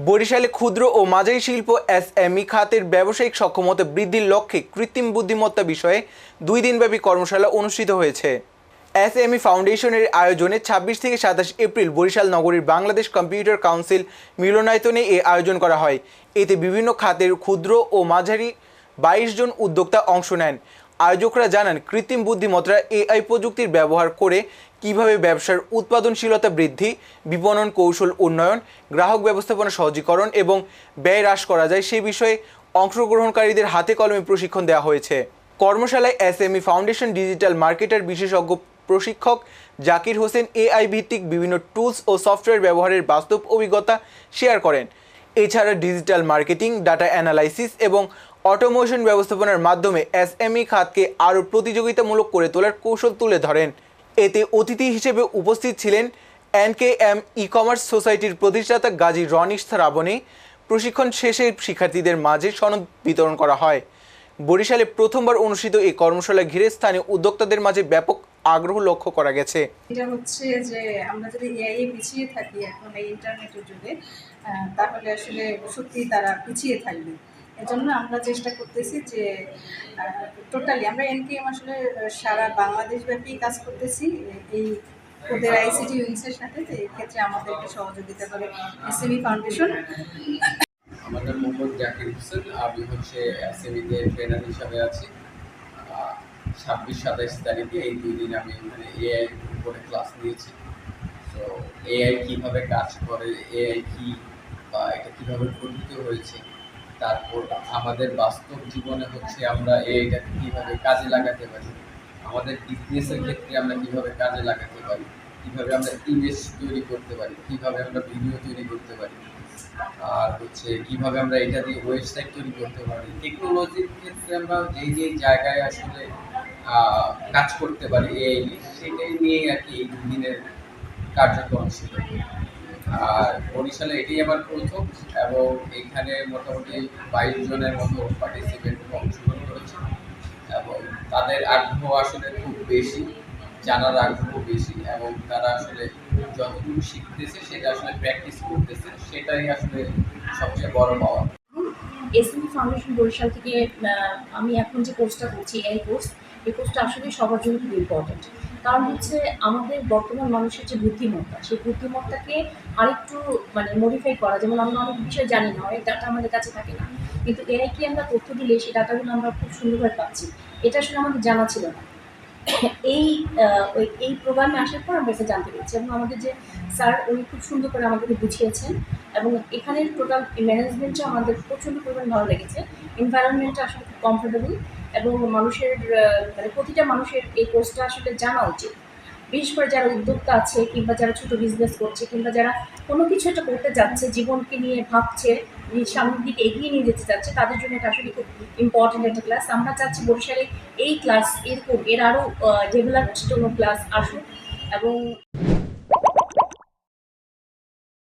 বরিশালে ক্ষুদ্র ও মাঝারি শিল্প এসএমই খাতের ব্যবসায়িক সক্ষমতা বৃদ্ধির লক্ষ্যে কৃত্রিম বুদ্ধিমত্তা বিষয়ে 2 দিনব্যাপী কর্মশালা অনুষ্ঠিত হয়েছে। এসএমই ফাউন্ডেশনের আয়োজনে 26 থেকে 27 এপ্রিল বরিশাল নগরীর বাংলাদেশ কম্পিউটার কাউন্সিল মিলনায়তনে এ আয়োজন করা হয়। এতে বিভিন্ন খাতের ক্ষুদ্র ও মাঝারি 22 জন উদ্যোক্তা অংশ নেন। আয়োজকরা জানান, কৃত্রিম বুদ্ধিমত্তা এআই প্রযুক্তির ব্যবহার করে কিভাবে ব্যবসার উৎপাদনশীলতা বৃদ্ধি, বিপণন কৌশল উন্নয়ন, গ্রাহক ব্যবস্থাপনা সহজীকরণ এবং ব্যয় হ্রাস করা যায় সে বিষয়ে অংশগ্রহণকারীদের হাতে কলমে প্রশিক্ষণ দেওয়া হয়েছে। কর্মশালায় এসএমই ফাউন্ডেশন ডিজিটাল মার্কেটার বিশেষজ্ঞ প্রশিক্ষক জাকির হোসেন এআই ভিত্তিক বিভিন্ন টুলস ও সফটওয়্যার ব্যবহারের বাস্তব অভিজ্ঞতা শেয়ার করেন। এছাড়া ডিজিটাল মার্কেটিং, ডাটা অ্যানালাইসিস এবং অটোমেশন ব্যবস্থাপনার মাধ্যমে এসএমই খাতকে আরও প্রতিযোগিতামূলক করে তোলার কৌশল তুলে ধরেন। এতে অতিথি হিসেবে উপস্থিত ছিলেন এনকেএম ই-কমার্স সোসাইটির প্রতিষ্ঠাতা গাজী রনিশ শ্রাবণী। প্রশিক্ষণ শেষে শিক্ষার্থীদের মাঝে সনদ বিতরণ করা হয়। বরিশালে প্রথমবার অনুষ্ঠিত এই কর্মশালা ঘিরে স্থানীয় উদ্যোক্তাদের মাঝে ব্যাপক আগ্রহ লক্ষ্য করা গেছে। এটা হচ্ছে যে আমরা যদি এআই পিছিয়ে থাকি এখন এই ইন্টারনেটের যুগে, তাহলে আসলে সত্যি তারা পিছিয়ে থাকবে। এজন্য আমরা চেষ্টা করতেছি যে টোটালি আমরা এনকেএম আসলে সারা বাংলাদেশব্যাপী কাজ করতেছি এই ওদের আইসিটি উইংসের সাথে। তো এই ক্ষেত্রে আমাদেরকে সহযোগিতা করে এসএমই ফাউন্ডেশন। আমাদের মোহাম্মদ জাকির হোসেন, আমি হচ্ছে এসএমইতে ট্রেনার হিসাবে আছি। 26-27 তারিখে এই 2 দিন আমি এআই উপরে ক্লাস নিয়েছি। তো এআই কীভাবে কাজ করে, এআই কী বা এটা কীভাবে গঠিত হয়েছে, তারপর আমাদের বাস্তব জীবনে হচ্ছে আমরা এআইটাকে কীভাবে কাজে লাগাতে পারি, আমাদের বিজনেসের ক্ষেত্রে আমরা কীভাবে কাজে লাগাতে পারি, কীভাবে আমরা ইমেজ তৈরি করতে পারি, কীভাবে আমরা ভিডিও তৈরি করতে পারি, আর হচ্ছে কীভাবে আমরা এটা দিয়ে ওয়েবসাইট তৈরি করতে পারি। টেকনোলজির ক্ষেত্রে আমরা যেই জায়গায় আসলে কাজ করতে পারি এআই নিয়ে, সেটাই নিয়ে আর কি এই 2 দিনের কার্যক্রম ছিল। আর বরিশালে এটাই আমার প্রথম, এবং এখানে মোটামুটি 22 জনের মতো পার্টিসিপেন্ট অংশগ্রহণ করেছে, এবং তাদের আগ্রহ আসলে খুব বেশি, জানার আগ্রহ বেশি, এবং তারা আসলে যতটুকু শিখতেছে সেটা আসলে প্র্যাকটিস করতেছে, সেটাই আসলে সবচেয়ে বড় পাওয়া। এসএমই ফাউন্ডেশন বরিশাল থেকে আমি এখন যে কোর্সটা করছি এই কোর্সটা আসলে সবার জন্য খুব ইম্পর্টেন্ট। কারণ হচ্ছে আমাদের বর্তমান মানুষের যে বুদ্ধিমত্তা, সেই বুদ্ধিমত্তাকে আরেকটু মডিফাই করা। যেমন আমরা অনেক বিষয় জানি না, অনেক ডাটা আমাদের কাছে থাকে না, কিন্তু এআইকে আমরা তথ্য দিলে সেই ডাটাগুলো আমরা খুব সুন্দরভাবে পাচ্ছি। এটা আসলে আমাদের জানা ছিল না। এই প্রোগ্রামে আসার পর আমরা এটা জানতে পেরেছি, এবং আমাদের যে স্যার উনি খুব সুন্দর করে আমাদেরকে বুঝিয়েছেন, এবং এখানের টোটাল ম্যানেজমেন্টটা আমাদের প্রচণ্ড পরিমাণ ভালো লেগেছে। এনভায়রনমেন্টটা আসলে খুব কমফোর্টেবল, এবং মানুষের প্রতিটা মানুষের এই কোর্সটা আসলে জানা উচিত। বিশেষ করে যারা উদ্যোক্তা আছে, কিংবা যারা ছোটো বিজনেস করছে, কিংবা যারা কোনো কিছু একটা করতে যাচ্ছে, জীবনকে নিয়ে ভাবছে, সামনের দিকে এগিয়ে নিয়ে যেতে চাচ্ছে, তাদের জন্য এটা আসলে খুব ইম্পর্টেন্ট একটা ক্লাস। আমরা চাচ্ছি বরিশালে এই ক্লাস এর আরও ডেভেলপড কোনো ক্লাস আসুক। এবং